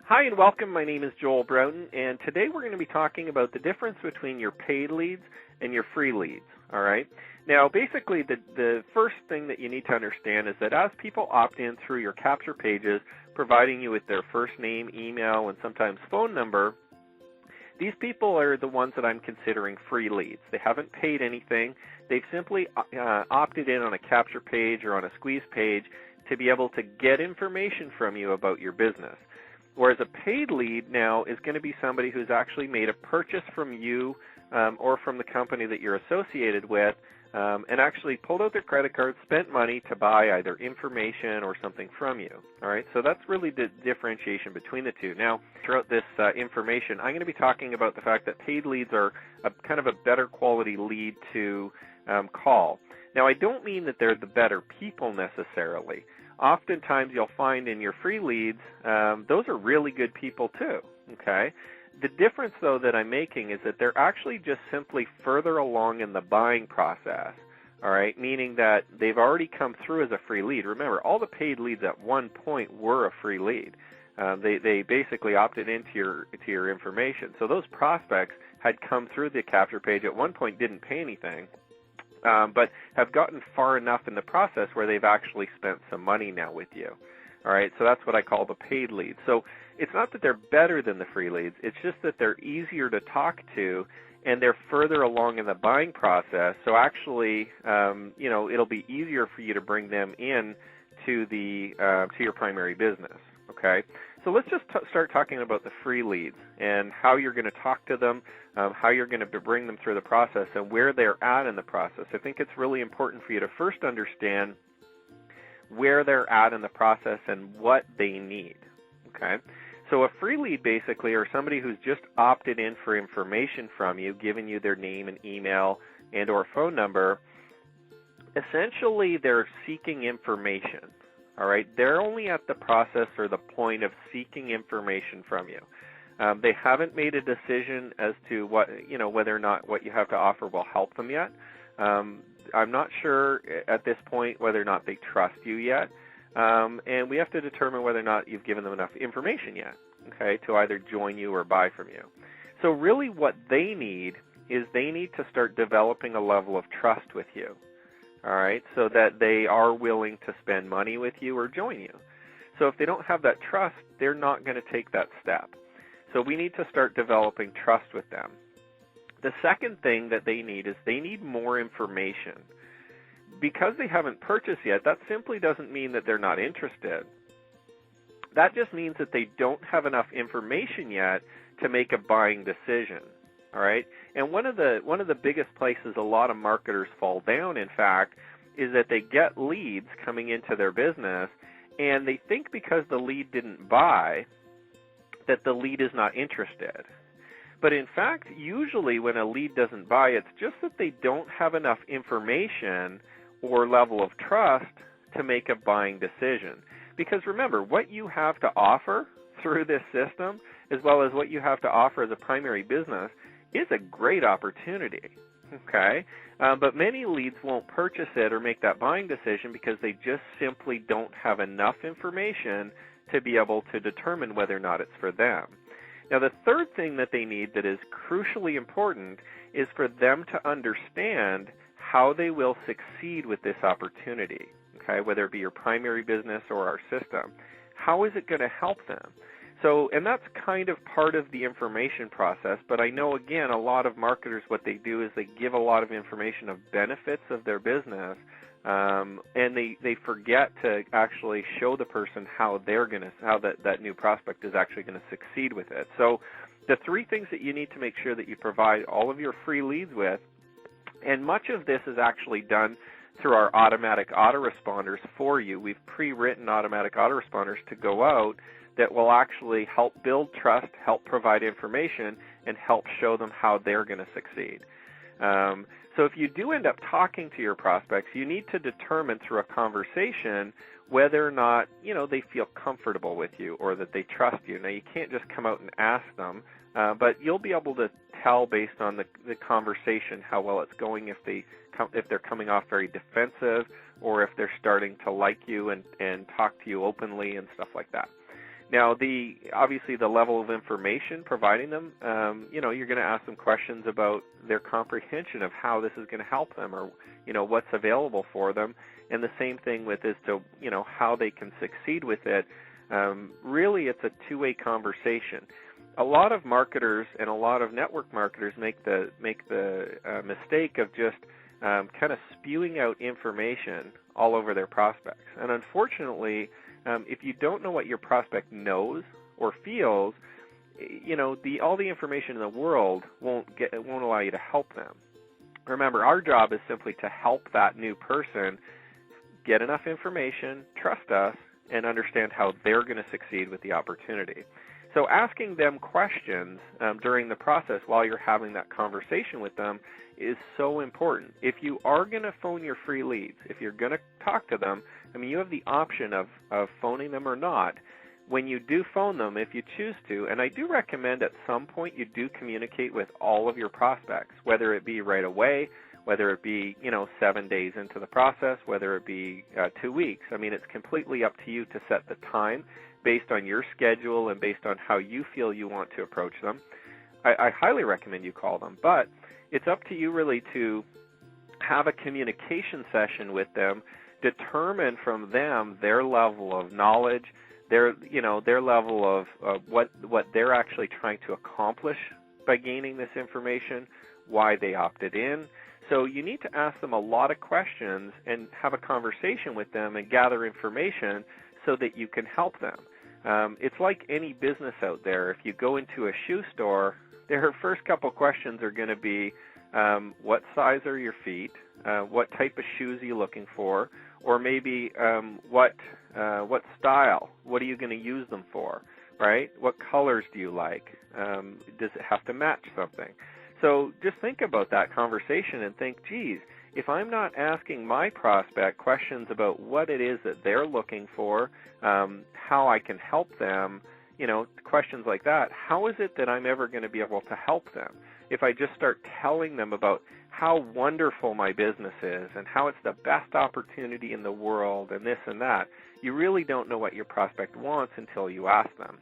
Hi and welcome. My name is Joel Broughton, and today we're going to be talking about the difference between your paid leads and your free leads. All right. Now, basically, the first thing that you need to understand is that as people opt in through your capture pages, providing you with their first name, email, and sometimes phone number, these people are the ones that I'm considering free leads. They haven't paid anything. They've simply opted in on a capture page or on a squeeze page to be able to get information from you about your business. Whereas a paid lead now is going to be somebody who's actually made a purchase from you or from the company that you're associated with and actually pulled out their credit card, spent money to buy either information or something from you. All right, so that's really the differentiation between the two. Now, throughout this information, I'm going to be talking about the fact that paid leads are kind of a better quality lead to call. Now, I don't mean that they're the better people necessarily. Oftentimes you'll find in your free leads, those are really good people too, okay? The difference, though, that I'm making is that they're actually just simply further along in the buying process, all right, meaning that they've already come through as a free lead. Remember, all the paid leads at one point were a free lead. They basically opted into your information. So those prospects had come through the capture page at one point, didn't pay anything, but have gotten far enough in the process where they've actually spent some money now with you. All right, so that's what I call the paid leads. So it's not that they're better than the free leads, it's just that they're easier to talk to and they're further along in the buying process. So actually, it'll be easier for you to bring them in to your primary business. Okay, so let's just start talking about the free leads and how you're going to talk to them, how you're going to bring them through the process, and where they're at in the process. I think it's really important for you to first understand where they're at in the process and what they need. Okay, so a free lead basically, or somebody who's just opted in for information from you, giving you their name and email and or phone number, essentially they're seeking information. All right, they're only at the process or the point of seeking information from you. They haven't made a decision as to whether or not what you have to offer will help them yet. I'm not sure at this point whether or not they trust you yet, and we have to determine whether or not you've given them enough information yet, okay, to either join you or buy from you. So really what they need is they need to start developing a level of trust with you. All right, so that they are willing to spend money with you or join you. So if they don't have that trust, they're not going to take that step. So we need to start developing trust with them. The second thing that they need is they need more information. Because they haven't purchased yet, that simply doesn't mean that they're not interested. That just means that they don't have enough information yet to make a buying decision. All right, and one of the biggest places a lot of marketers fall down, in fact, is that they get leads coming into their business, and they think because the lead didn't buy, that the lead is not interested. But in fact, usually when a lead doesn't buy, it's just that they don't have enough information or level of trust to make a buying decision. Because remember, what you have to offer through this system, as well as what you have to offer as a primary business, is a great opportunity, okay? But many leads won't purchase it or make that buying decision because they just simply don't have enough information to be able to determine whether or not it's for them. Now, the third thing that they need that is crucially important is for them to understand how they will succeed with this opportunity, okay, whether it be your primary business or our system. How is it going to help them? So, and that's kind of part of the information process, but I know, again, a lot of marketers, what they do is they give a lot of information of benefits of their business, and they forget to actually show the person how that new prospect is actually going to succeed with it. So the three things that you need to make sure that you provide all of your free leads with, and much of this is actually done through our automatic autoresponders for you. We've pre-written automatic autoresponders to go out that will actually help build trust, help provide information, and help show them how they're going to succeed. So if you do end up talking to your prospects, you need to determine through a conversation whether or not, they feel comfortable with you or that they trust you. Now, you can't just come out and ask them, but you'll be able to tell based on the conversation how well it's going, if they're coming off very defensive or if they're starting to like you and talk to you openly and stuff like that. Now, obviously the level of information providing them, you're going to ask them questions about their comprehension of how this is going to help them, or what's available for them, and the same thing with as to how they can succeed with it. Really, it's a two-way conversation. A lot of marketers and a lot of network marketers make the mistake of just kind of spewing out information all over their prospects. And unfortunately, if you don't know what your prospect knows or feels, all the information in the world won't allow you to help them. Remember, our job is simply to help that new person get enough information, trust us, and understand how they're going to succeed with the opportunity. So asking them questions during the process while you're having that conversation with them is so important. If you are going to phone your free leads, if you're going to talk to them, you have the option of phoning them or not. When you do phone them, if you choose to, and I do recommend at some point you do communicate with all of your prospects, whether it be right away, whether it be 7 days into the process, whether it be 2 weeks. It's completely up to you to set the time based on your schedule and based on how you feel you want to approach them. I highly recommend you call them, but it's up to you really to have a communication session with them, determine from them their level of knowledge, their level of what they're actually trying to accomplish by gaining this information, why they opted in. So you need to ask them a lot of questions and have a conversation with them and gather information so that you can help them. It's like any business out there. If you go into a shoe store, their first couple questions are going to be, what size are your feet? What type of shoes are you looking for? Or maybe what style? What are you going to use them for? Right? What colors do you like? Does it have to match something? So just think about that conversation and think, geez, if I'm not asking my prospect questions about what it is that they're looking for, how I can help them, questions like that, how is it that I'm ever going to be able to help them? If I just start telling them about how wonderful my business is and how it's the best opportunity in the world and this and that, you really don't know what your prospect wants until you ask them.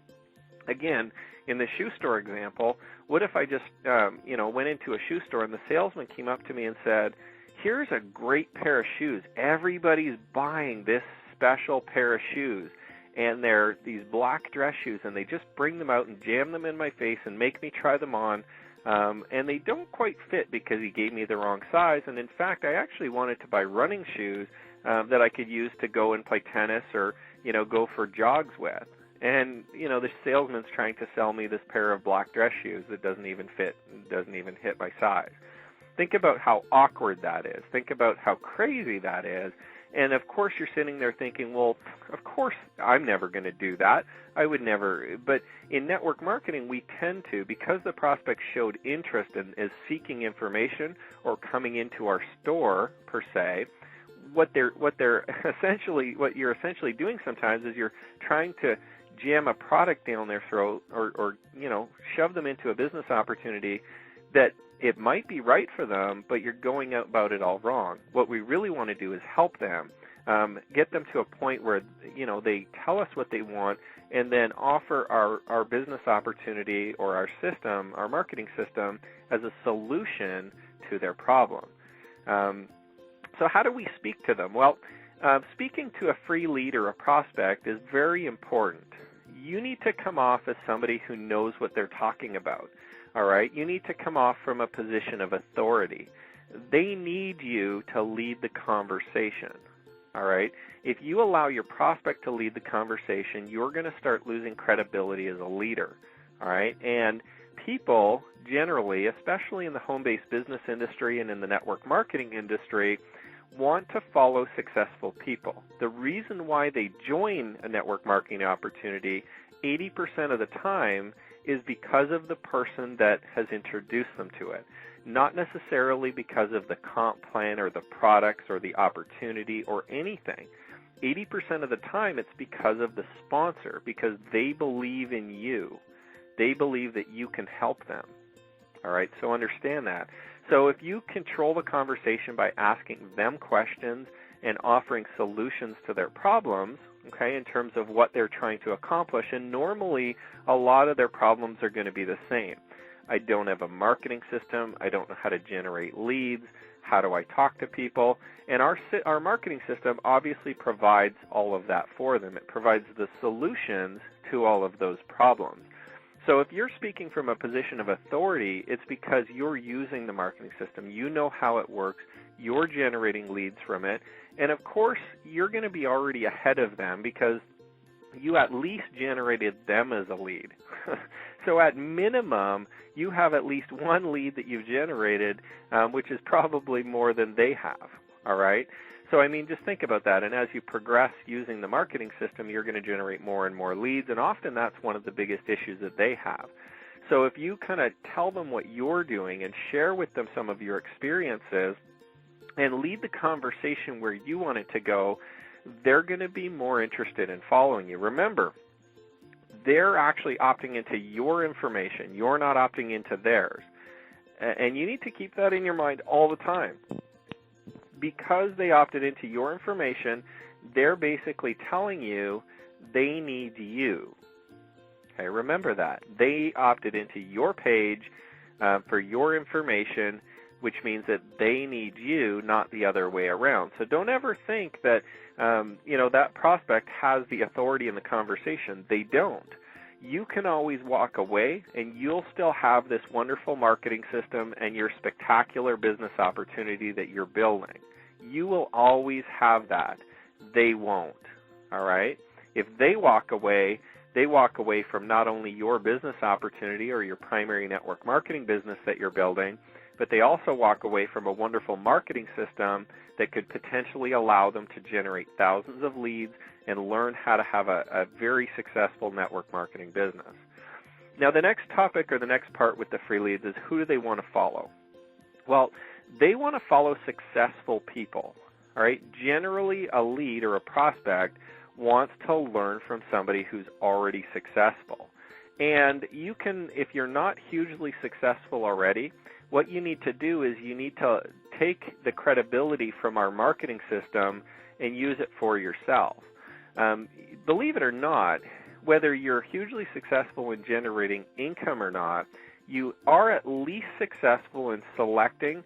Again, in the shoe store example, what if I just, went into a shoe store and the salesman came up to me and said, here's a great pair of shoes. Everybody's buying this special pair of shoes, and they're these black dress shoes, and they just bring them out and jam them in my face and make me try them on, and they don't quite fit because he gave me the wrong size. And in fact, I actually wanted to buy running shoes that I could use to go and play tennis or, go for jogs with. And, the salesman's trying to sell me this pair of black dress shoes that doesn't even fit, doesn't even hit my size. Think about how awkward that is. Think about how crazy that is. And, of course, you're sitting there thinking, well, of course I'm never going to do that. I would never. But in network marketing, we tend to, because the prospect showed interest and is seeking information or coming into our store, per se, what you're essentially doing sometimes is you're trying to jam a product down their throat or shove them into a business opportunity that it might be right for them, but you're going about it all wrong. What we really want to do is help them, get them to a point where, they tell us what they want and then offer our business opportunity or our system, our marketing system, as a solution to their problem. So how do we speak to them? Well, speaking to a free lead or a prospect is very important. You need to come off as somebody who knows what they're talking about. All right? You need to come off from a position of authority. They need you to lead the conversation. All right? If you allow your prospect to lead the conversation, you're going to start losing credibility as a leader. All right? And people generally, especially in the home-based business industry and in the network marketing industry, want to follow successful people. The reason why they join a network marketing opportunity 80% of the time is because of the person that has introduced them to it, not necessarily because of the comp plan or the products or the opportunity or anything. 80% of the time it's because of the sponsor, because they believe in you. They believe that you can help them. All right, so understand that. So if you control the conversation by asking them questions and offering solutions to their problems, okay, in terms of what they're trying to accomplish. And normally, a lot of their problems are going to be the same. I don't have a marketing system. I don't know how to generate leads. How do I talk to people? And our marketing system obviously provides all of that for them. It provides the solutions to all of those problems. So if you're speaking from a position of authority, it's because you're using the marketing system. You know how it works. You're generating leads from it. And of course, you're going to be already ahead of them because you at least generated them as a lead. So at minimum, you have at least one lead that you've generated, which is probably more than they have, all right? So, I mean, just think about that. And as you progress using the marketing system, you're going to generate more and more leads, and often that's one of the biggest issues that they have. So if you kind of tell them what you're doing and share with them some of your experiences and lead the conversation where you want it to go, they're going to be more interested in following you. Remember, they're actually opting into your information. You're not opting into theirs. And you need to keep that in your mind all the time. Because they opted into your information, they're basically telling you they need you. Okay, remember that. They opted into your page for your information, which means that they need you, not the other way around. So don't ever think that that prospect has the authority in the conversation. They don't. You can always walk away, and you'll still have this wonderful marketing system and your spectacular business opportunity that you're building. You will always have that. They won't, all right? If they walk away from not only your business opportunity or your primary network marketing business that you're building, but they also walk away from a wonderful marketing system that could potentially allow them to generate thousands of leads and learn how to have a very successful network marketing business. Now, the next topic or the next part with the free leads is who do they want to follow? Well, they want to follow successful people, all right? Generally, a lead or a prospect wants to learn from somebody who's already successful. And you can, if you're not hugely successful already, what you need to do is you need to take the credibility from our marketing system and use it for yourself. Believe it or not, whether you're hugely successful in generating income or not, you are at least successful in selecting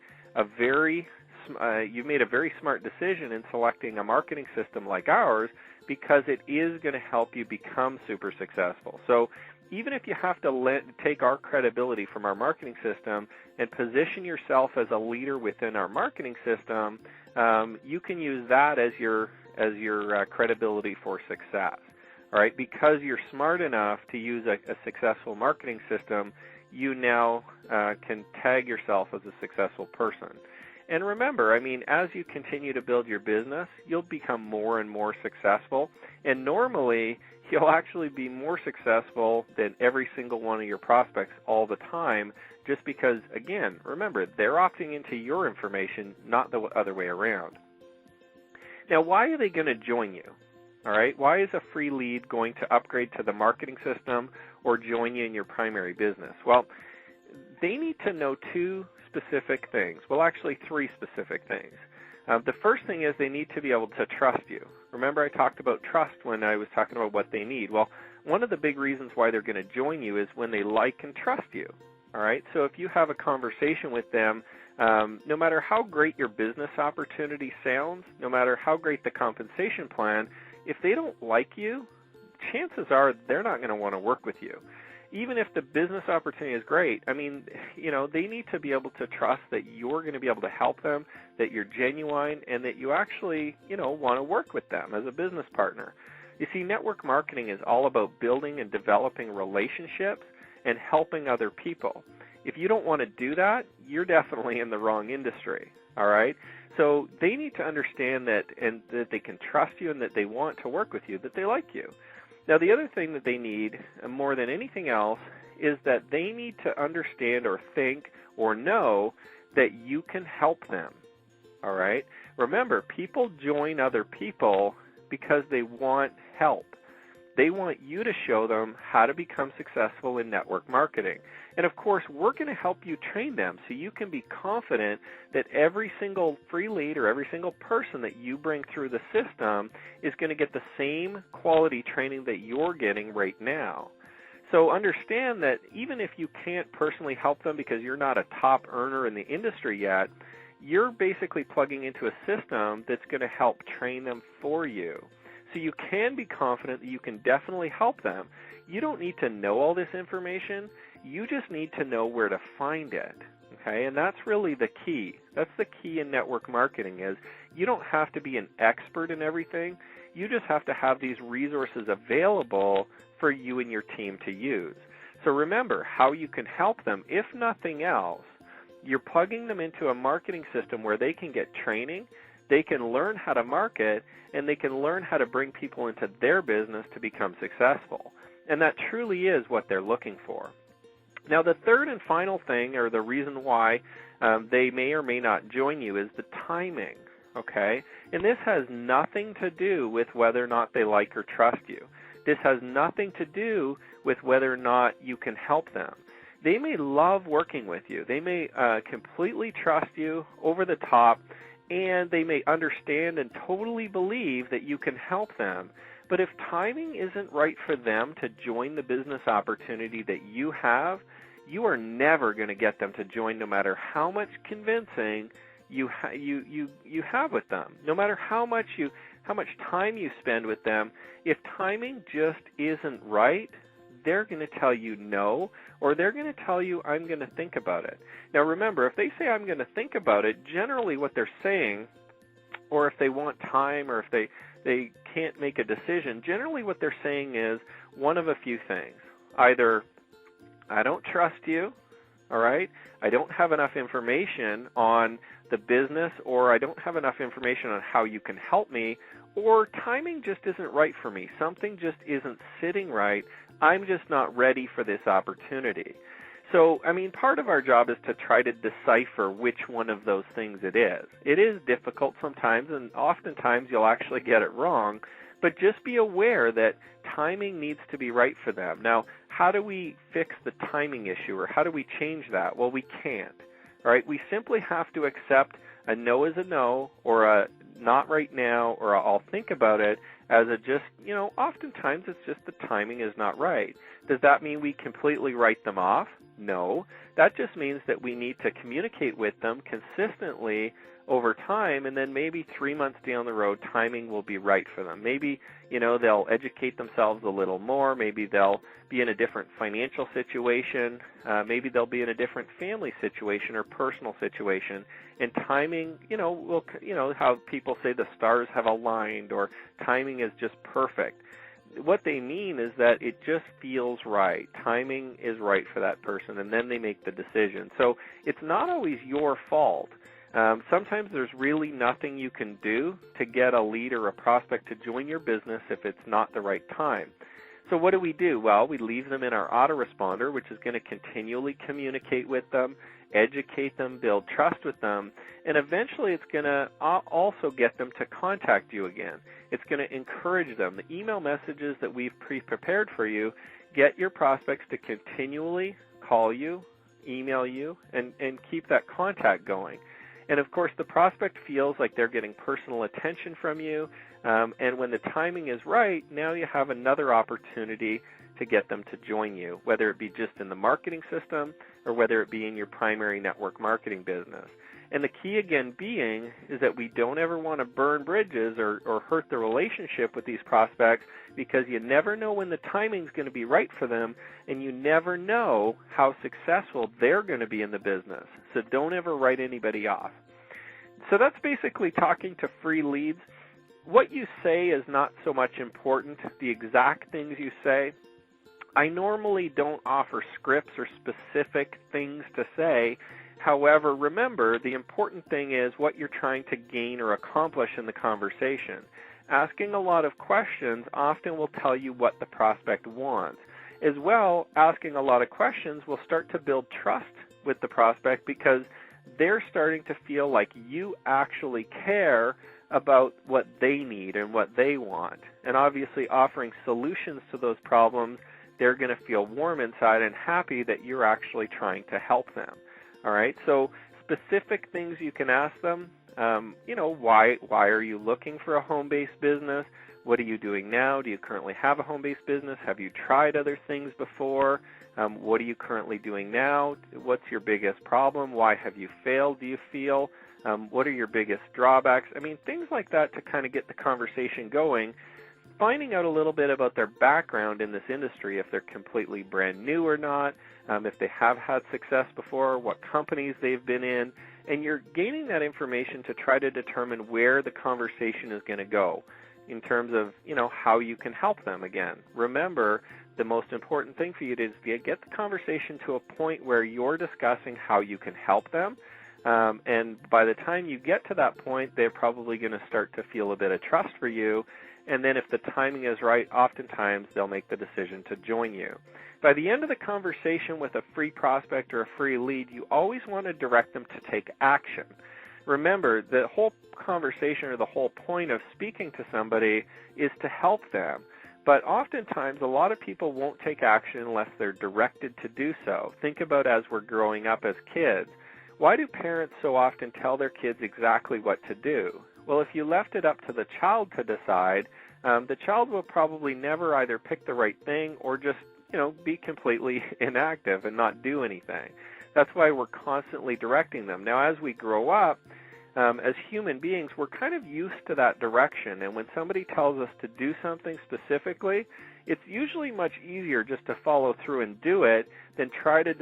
you've made a very smart decision in selecting a marketing system like ours because it is going to help you become super successful. So even if you have to take our credibility from our marketing system and position yourself as a leader within our marketing system, you can use that as your credibility for success. All right, because you're smart enough to use a successful marketing system, you now can tag yourself as a successful person. And remember, I mean, as you continue to build your business, you'll become more and more successful. And normally, you'll actually be more successful than every single one of your prospects all the time, just because, again, remember, they're opting into your information, not the other way around. Now, why are they going to join you? All right, why is a free lead going to upgrade to the marketing system or join you in your primary business? Well, they need to know two specific things. Well, actually, three specific things. The first thing is they need to be able to trust you. Remember, I talked about trust when I was talking about what they need. Well, one of the big reasons why they're going to join you is when they like and trust you. All right, so if you have a conversation with them, no matter how great your business opportunity sounds, no matter how great the compensation plan, if they don't like you, chances are they're not going to want to work with you. Even if the business opportunity is great, I mean, they need to be able to trust that you're going to be able to help them, that you're genuine, and that you actually, want to work with them as a business partner. You see, network marketing is all about building and developing relationships and helping other people. If you don't want to do that, you're definitely in the wrong industry, all right? So they need to understand that they can trust you and that they want to work with you, that they like you. Now, the other thing that they need, more than anything else, is that they need to understand or think or know that you can help them, all right? Remember, people join other people because they want help. They want you to show them how to become successful in network marketing. And of course, we're going to help you train them so you can be confident that every single free lead or every single person that you bring through the system is going to get the same quality training that you're getting right now. So understand that even if you can't personally help them because you're not a top earner in the industry yet, you're basically plugging into a system that's going to help train them for you. So you can be confident that you can definitely help them. You don't need to know all this information. You just need to know where to find it. Okay? And that's really the key. That's the key in network marketing is you don't have to be an expert in everything. You just have to have these resources available for you and your team to use. So remember how you can help them. If nothing else, you're plugging them into a marketing system where they can get training, they can learn how to market, and they can learn how to bring people into their business to become successful. And that truly is what they're looking for. Now, the third and final thing, or the reason why they may or may not join you, is the timing, okay? And this has nothing to do with whether or not they like or trust you. This has nothing to do with whether or not you can help them. They may love working with you. They may completely trust you over the top, and they may understand and totally believe that you can help them. But if timing isn't right for them to join the business opportunity that you have, you are never going to get them to join no matter how much convincing you have with them. No matter how much time you spend with them, if timing just isn't right, they're going to tell you no, or they're going to tell you, I'm going to think about it. Now remember, if they say I'm going to think about it, generally what they're saying, or if they want time, or if they can't make a decision, generally what they're saying is one of a few things. Either I don't trust you, all right, I don't have enough information on the business, or I don't have enough information on how you can help me, or timing just isn't right for me. Something just isn't sitting right. I'm just not ready for this opportunity. So, I mean, part of our job is to try to decipher which one of those things it is. It is difficult sometimes, and oftentimes you'll actually get it wrong, but just be aware that timing needs to be right for them. Now, how do we fix the timing issue, or how do we change that? Well, we can't. All right? We simply have to accept a no is a no, or a not right now, or I'll think about it, as a just, oftentimes it's just the timing is not right. Does that mean we completely write them off? No. That just means that we need to communicate with them consistently over time, and then maybe 3 months down the road, timing will be right for them. Maybe, they'll educate themselves a little more. Maybe they'll be in a different financial situation. Maybe they'll be in a different family situation or personal situation. And timing, will, how people say the stars have aligned, or timing is just perfect. What they mean is that it just feels right. Timing is right for that person, and then they make the decision. So it's not always your fault. Sometimes there's really nothing you can do to get a lead or a prospect to join your business if it's not the right time. So what do? Well, we leave them in our autoresponder, which is going to continually communicate with them, educate them, build trust with them, and eventually it's going to also get them to contact you again. It's going to encourage them. The email messages that we've pre-prepared for you get your prospects to continually call you, email you, and keep that contact going. And, of course, the prospect feels like they're getting personal attention from you, and when the timing is right, now you have another opportunity to get them to join you, whether it be just in the marketing system or whether it be in your primary network marketing business. And the key, again, being is that we don't ever want to burn bridges or hurt the relationship with these prospects, because you never know when the timing's going to be right for them, and you never know how successful they're going to be in the business. So don't ever write anybody off. So that's basically talking to free leads. What you say is not so much important, the exact things you say. I normally don't offer scripts or specific things to say. However, remember, the important thing is what you're trying to gain or accomplish in the conversation. Asking a lot of questions often will tell you what the prospect wants. As well, asking a lot of questions will start to build trust with the prospect, because they're starting to feel like you actually care about what they need and what they want. and obviously offering solutions to those problems, they're going to feel warm inside and happy that you're actually trying to help them. All right, so specific things you can ask them, why are you looking for a home-based business? What are you doing now? Do you currently have a home-based business? Have you tried other things before? What are you currently doing now? What's your biggest problem? Why have you failed, do you feel? What are your biggest drawbacks? I mean, things like that to kind of get the conversation going, finding out a little bit about their background in this industry, if they're completely brand new or not, if they have had success before, what companies they've been in, and you're gaining that information to try to determine where the conversation is going to go in terms of, how you can help them again. Remember, the most important thing for you is to get the conversation to a point where you're discussing how you can help them. And by the time you get to that point, they're probably going to start to feel a bit of trust for you. And then if the timing is right, oftentimes they'll make the decision to join you. By the end of the conversation with a free prospect or a free lead, you always want to direct them to take action. Remember, the whole conversation or the whole point of speaking to somebody is to help them. But oftentimes, a lot of people won't take action unless they're directed to do so. Think about as we're growing up as kids. Why do parents so often tell their kids exactly what to do? Well, if you left it up to the child to decide, the child will probably never either pick the right thing or just, be completely inactive and not do anything. That's why we're constantly directing them. Now, as we grow up, as human beings, we're kind of used to that direction. And when somebody tells us to do something specifically, it's usually much easier just to follow through and do it than try to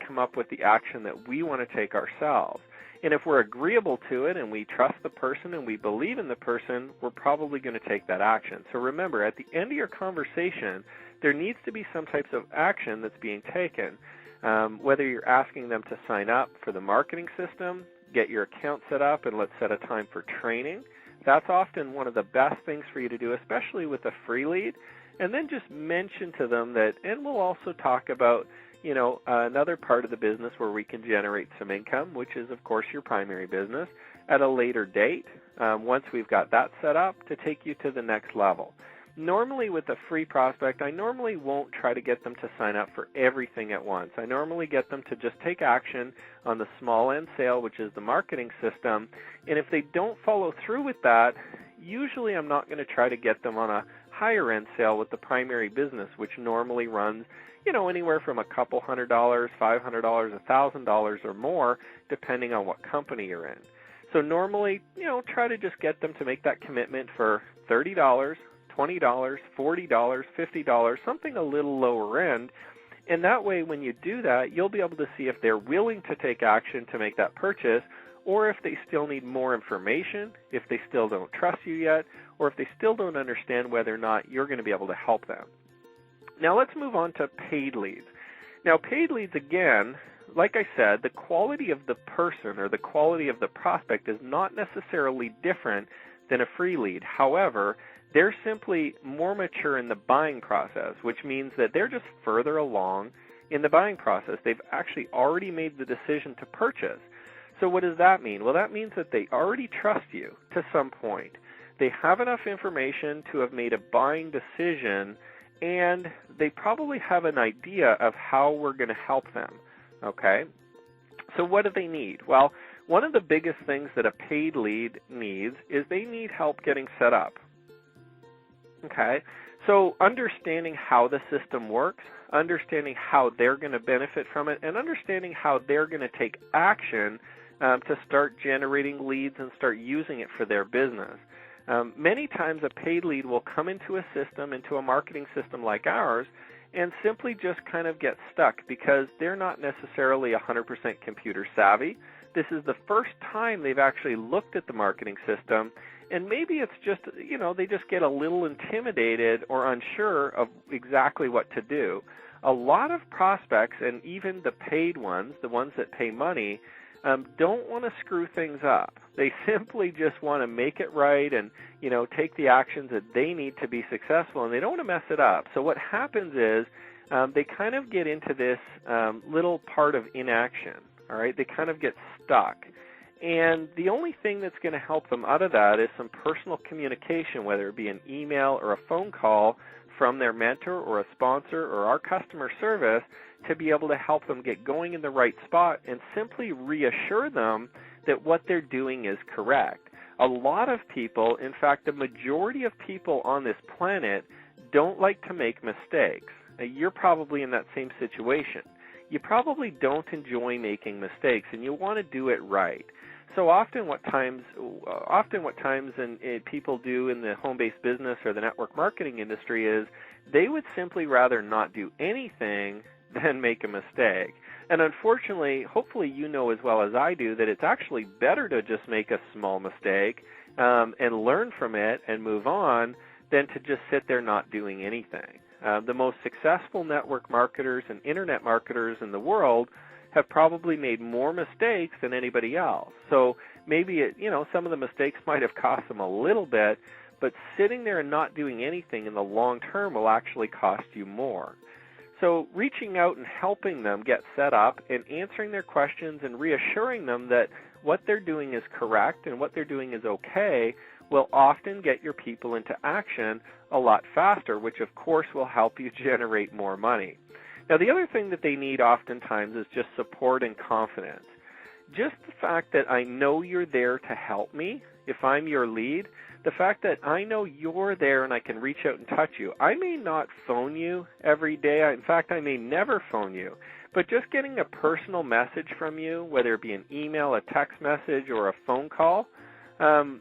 come up with the action that we want to take ourselves. And if we're agreeable to it and we trust the person and we believe in the person, we're probably going to take that action. So remember, at the end of your conversation, there needs to be some types of action that's being taken. Whether you're asking them to sign up for the marketing system, get your account set up, and let's set a time for training. That's often one of the best things for you to do, especially with a free lead. And then just mention to them that, and we'll also talk about, another part of the business where we can generate some income, which is, of course, your primary business, at a later date, once we've got that set up to take you to the next level. Normally with a free prospect, I normally won't try to get them to sign up for everything at once. I normally get them to just take action on the small end sale, which is the marketing system. And if they don't follow through with that, usually I'm not going to try to get them on a higher end sale with the primary business, which normally runs, anywhere from a couple $100, $500, $1,000 or more, depending on what company you're in. So normally, try to just get them to make that commitment for $30, $20, $40, $50, something a little lower end. And that way, when you do that, you'll be able to see if they're willing to take action to make that purchase, or if they still need more information, if they still don't trust you yet, or if they still don't understand whether or not you're going to be able to help them. Now let's move on to paid leads. Now paid leads, again, like I said, the quality of the person or the quality of the prospect is not necessarily different than a free lead. However, they're simply more mature in the buying process, which means that they're just further along in the buying process. They've actually already made the decision to purchase. So what does that mean? Well, that means that they already trust you to some point. They have enough information to have made a buying decision, and they probably have an idea of how we're going to help them, okay? So what do they need? Well, one of the biggest things that a paid lead needs is they need help getting set up, okay? So understanding how the system works, understanding how they're going to benefit from it, and understanding how they're going to take action to start generating leads and start using it for their business. Many times a paid lead will come into a system, into a marketing system like ours, and simply just kind of get stuck because they're not necessarily 100% computer savvy. This is the first time they've actually looked at the marketing system, and maybe it's just, they just get a little intimidated or unsure of exactly what to do. A lot of prospects, and even the paid ones, the ones that pay money, don't want to screw things up. They simply just want to make it right and, take the actions that they need to be successful, and they don't want to mess it up. So what happens is they kind of get into this little part of inaction, all right? They kind of get stuck. And the only thing that's going to help them out of that is some personal communication, whether it be an email or a phone call from their mentor or a sponsor or our customer service, to be able to help them get going in the right spot and simply reassure them that what they're doing is correct. A lot of people, in fact, the majority of people on this planet don't like to make mistakes. Now, you're probably in that same situation. You probably don't enjoy making mistakes, and you want to do it right. So often what times people do in the home-based business or the network marketing industry is they would simply rather not do anything than make a mistake. And unfortunately, hopefully you know as well as I do that it's actually better to just make a small mistake and learn from it and move on than to just sit there not doing anything. The most successful network marketers and internet marketers in the world have probably made more mistakes than anybody else. So maybe some of the mistakes might have cost them a little bit, but sitting there and not doing anything in the long term will actually cost you more. So reaching out and helping them get set up and answering their questions and reassuring them that what they're doing is correct and what they're doing is okay will often get your people into action a lot faster, which of course will help you generate more money. Now, the other thing that they need oftentimes is just support and confidence. Just the fact that I know you're there to help me, if I'm your lead, the fact that I know you're there and I can reach out and touch you. I may not phone you every day. In fact, I may never phone you. But just getting a personal message from you, whether it be an email, a text message, or a phone call,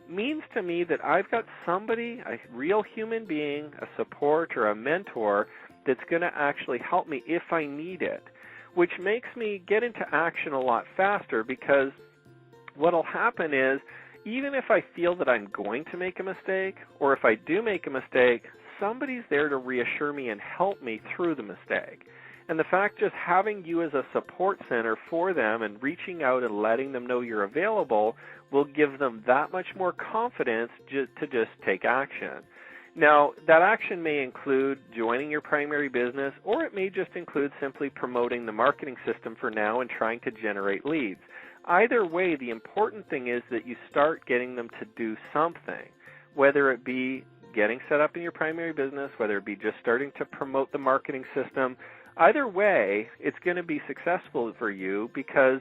means to me that I've got somebody, a real human being, a support or a mentor that's going to actually help me if I need it, which makes me get into action a lot faster, because what will happen is even if I feel that I'm going to make a mistake, or if I do make a mistake, somebody's there to reassure me and help me through the mistake. And the fact just having you as a support center for them and reaching out and letting them know you're available will give them that much more confidence to just take action. Now, that action may include joining your primary business, or it may just include simply promoting the marketing system for now and trying to generate leads. Either way, the important thing is that you start getting them to do something, whether it be getting set up in your primary business, whether it be just starting to promote the marketing system. Either way, it's going to be successful for you because,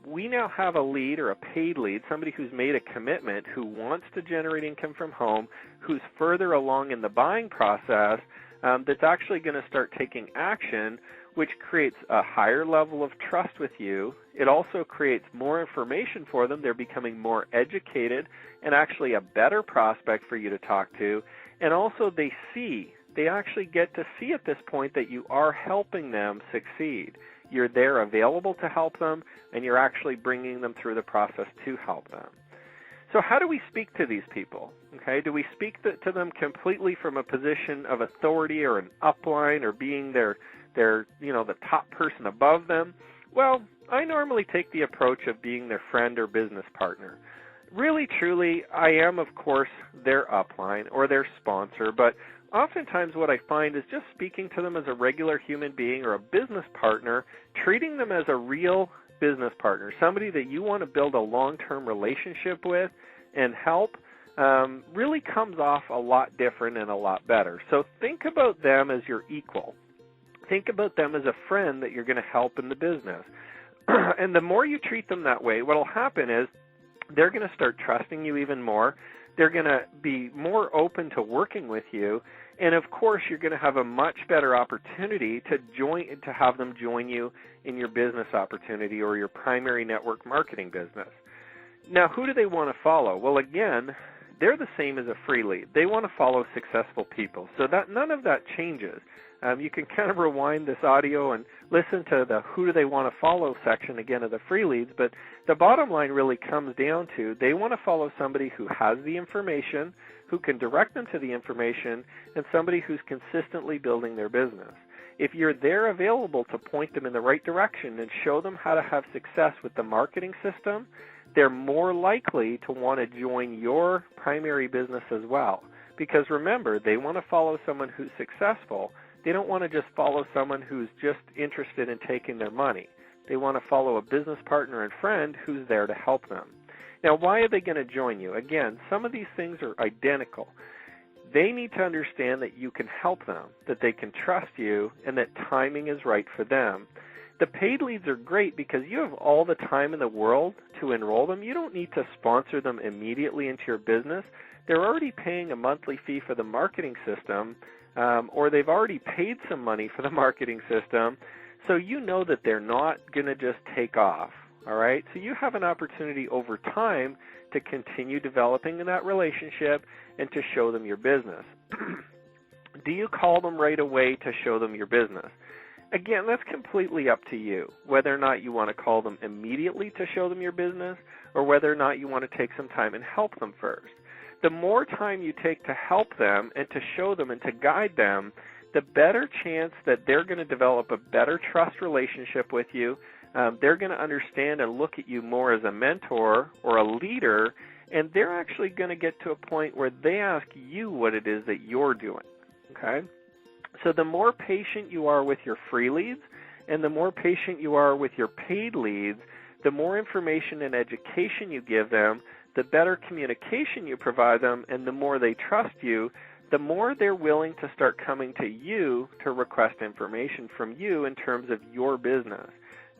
we now have a lead or a paid lead, somebody who's made a commitment, who wants to generate income from home, who's further along in the buying process, that's actually going to start taking action, which creates a higher level of trust with you. It also creates more information for them. They're becoming more educated and actually a better prospect for you to talk to. And also they actually get to see at this point that you are helping them succeed. You're there available to help them, and you're actually bringing them through the process to help them. So how do we speak to these people? Okay, do we speak to them completely from a position of authority or an upline or being their the top person above them? Well, I normally take the approach of being their friend or business partner. Really, truly, I am, of course, their upline or their sponsor, but oftentimes what I find is just speaking to them as a regular human being or a business partner, treating them as a real business partner, somebody that you want to build a long-term relationship with and help, really comes off a lot different and a lot better. So think about them as your equal. Think about them as a friend that you're going to help in the business. And the more you treat them that way, what will happen is they're going to start trusting you even more. They're going to be more open to working with you. And, of course, you're going to have a much better opportunity to have them join you in your business opportunity or your primary network marketing business. Now, who do they want to follow? Well, again, they're the same as a free lead. They want to follow successful people. So that none of that changes. You can kind of rewind this audio and listen to the who do they want to follow section again of the free leads, but the bottom line really comes down to they want to follow somebody who has the information, who can direct them to the information, and somebody who's consistently building their business. If you're there available to point them in the right direction and show them how to have success with the marketing system, they're more likely to want to join your primary business as well. Because remember, they want to follow someone who's successful. They don't want to just follow someone who's just interested in taking their money. They want to follow a business partner and friend who's there to help them. Now, why are they going to join you? Again, some of these things are identical. They need to understand that you can help them, that they can trust you, and that timing is right for them. The paid leads are great because you have all the time in the world to enroll them. You don't need to sponsor them immediately into your business. They're already paying a monthly fee for the marketing system, or they've already paid some money for the marketing system, so you know that they're not going to just take off, all right? So you have an opportunity over time to continue developing that relationship and to show them your business. Do you call them right away to show them your business? Again, that's completely up to you, whether or not you want to call them immediately to show them your business or whether or not you want to take some time and help them first. The more time you take to help them and to show them and to guide them, the better chance that they're going to develop a better trust relationship with you. They're going to understand and look at you more as a mentor or a leader, and they're actually going to get to a point where they ask you what it is that you're doing, okay? So the more patient you are with your free leads and the more patient you are with your paid leads, the more information and education you give them, the better communication you provide them, and the more they trust you, the more they're willing to start coming to you to request information from you in terms of your business.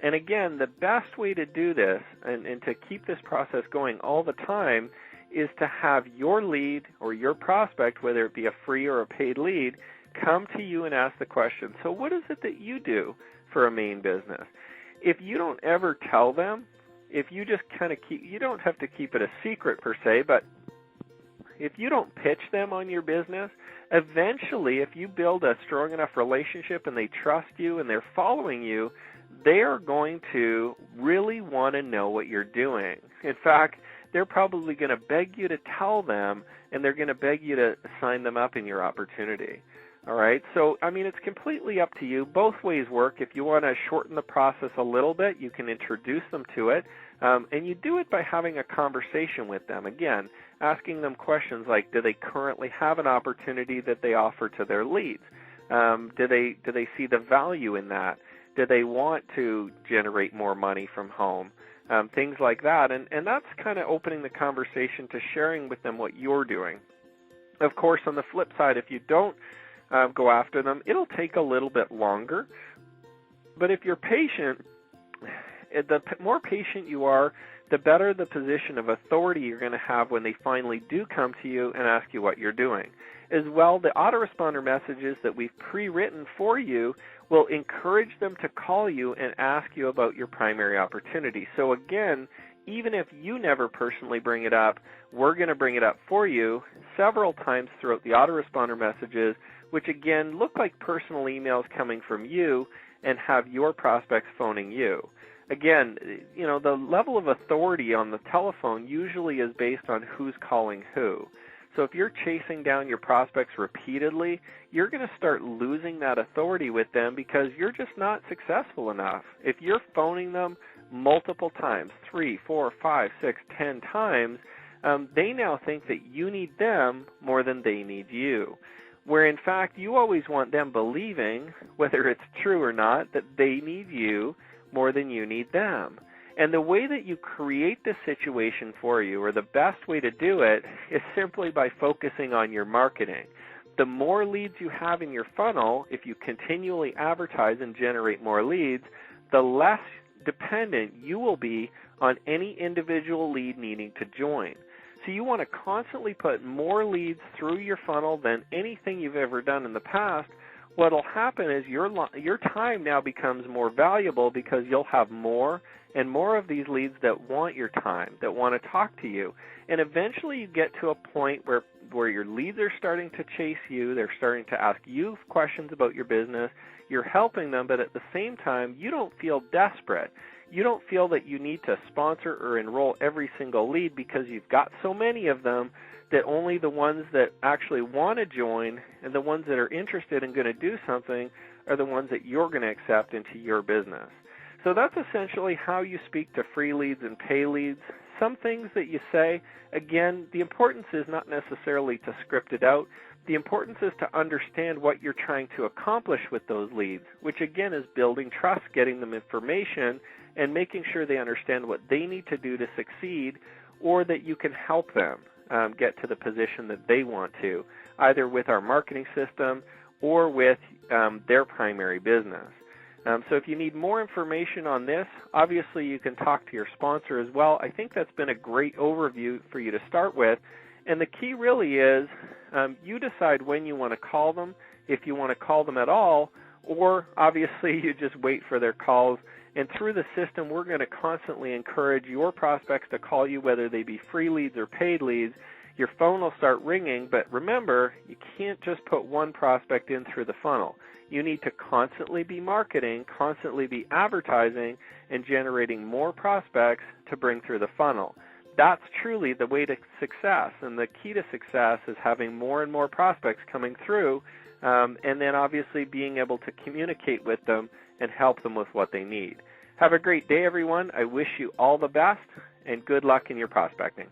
And again, the best way to do this and to keep this process going all the time is to have your lead or your prospect, whether it be a free or a paid lead, come to you and ask the question, so what is it that you do for a main business? If you don't ever tell them, if you just kind of you don't have to keep it a secret per se, but if you don't pitch them on your business, eventually if you build a strong enough relationship and they trust you and they're following you, they are going to really want to know what you're doing. In fact, they're probably going to beg you to tell them, and they're going to beg you to sign them up in your opportunity. All right? So, I mean, it's completely up to you. Both ways work. If you want to shorten the process a little bit, you can introduce them to it, and you do it by having a conversation with them. Again, asking them questions like, do they currently have an opportunity that they offer to their leads? Do they see the value in that? Do they want to generate more money from home? Things like that. And that's kind of opening the conversation to sharing with them what you're doing. Of course, on the flip side, if you don't go after them, it'll take a little bit longer. But if you're patient, the more patient you are, the better the position of authority you're going to have when they finally do come to you and ask you what you're doing. As well, the autoresponder messages that we've pre-written for you will encourage them to call you and ask you about your primary opportunity. So again, even if you never personally bring it up, we're going to bring it up for you several times throughout the autoresponder messages, which again look like personal emails coming from you and have your prospects phoning you. Again, you know, the level of authority on the telephone usually is based on who's calling who. So if you're chasing down your prospects repeatedly, you're going to start losing that authority with them because you're just not successful enough. If you're phoning them multiple times, 3, 4, 5, 6, 10 times, they now think that you need them more than they need you. Where in fact you always want them believing, whether it's true or not, that they need you more than you need them. And the way that you create this situation for you, or the best way to do it, is simply by focusing on your marketing. The more leads you have in your funnel, if you continually advertise and generate more leads, the less dependent you will be on any individual lead needing to join. So you want to constantly put more leads through your funnel than anything you've ever done in the past. What will happen is your time now becomes more valuable because you'll have more and more of these leads that want your time, that want to talk to you. And eventually you get to a point where your leads are starting to chase you, they're starting to ask you questions about your business, you're helping them, but at the same time you don't feel desperate. You don't feel that you need to sponsor or enroll every single lead because you've got so many of them that only the ones that actually want to join and the ones that are interested and going to do something are the ones that you're going to accept into your business. So that's essentially how you speak to free leads and pay leads. some things that you say, again, the importance is not necessarily to script it out. The importance is to understand what you're trying to accomplish with those leads, which again is building trust, getting them information, and making sure they understand what they need to do to succeed, or that you can help them get to the position that they want to, either with our marketing system or with their primary business. So if you need more information on this, obviously you can talk to your sponsor as well. I think that's been a great overview for you to start with. And the key really is you decide when you want to call them, if you want to call them at all, or obviously you just wait for their calls. And through the system, we're going to constantly encourage your prospects to call you, whether they be free leads or paid leads. Your phone will start ringing, but remember, you can't just put one prospect in through the funnel. You need to constantly be marketing, constantly be advertising, and generating more prospects to bring through the funnel. That's truly the way to success, and the key to success is having more and more prospects coming through, and then obviously being able to communicate with them and help them with what they need. Have a great day, everyone. I wish you all the best, and good luck in your prospecting.